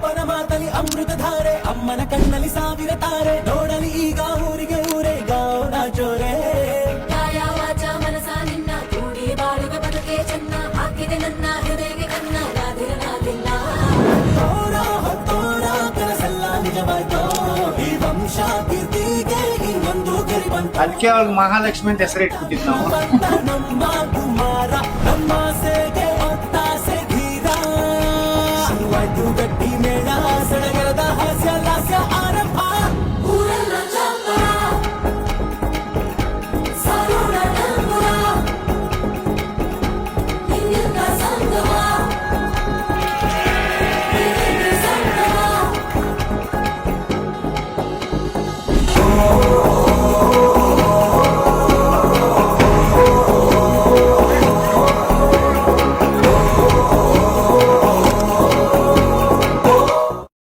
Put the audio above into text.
ಅಪ್ಪನ ಮಾತಲಿ ಅಮೃತ ಧಾರೆ, ಅಮ್ಮನ ಕಣ್ಣಲ್ಲಿ ಸಾವಿರ ತಾರೆ, ನೋಡಲಿ ಈಗ ಊರಿಗೆ ಊರೇ ಗಾವನ ಜೋರೆ. ಕಾಯ ವಾಚ ಮನಸ ನಿನ್ನ ಕೂಡಿ ಬಾಳುವ ಬದುಕೆ ಚೆನ್ನ, ಹಾಕಿದೆ ನನ್ನ ಹೃದಯಕ್ಕೆ ಕನ್ನ ನಾದಿರಲಾಗಿಲ್ಲ. ತೋರ ಹೊತ್ತೋರ ಕನಸೆಲ್ಲ ನಿಜವಾಯ್ತೋ, ಈ ವಂಶ ಕೀರ್ತಿಗೆ ಇನ್ನೊಂದು ಗೆರಿ ಬಂತು. ಅದಕ್ಕೆ ಅವ್ರಿಗೆ ಮಹಾಲಕ್ಷ್ಮಿ ಅಂತ ಹೆಸರು ಇಟ್ಬಿಟ್ಟಿದ್ ನಾವು. ನಮ್ಮ ಕುಮಾರ ನಮ್ಮ ಸೇಗೆ ಒತ್ತಾಸೆ ಧೀರ, ಶುರುವಾಯ್ತು ಗಟ್ಟಿ ಮೇಲೆ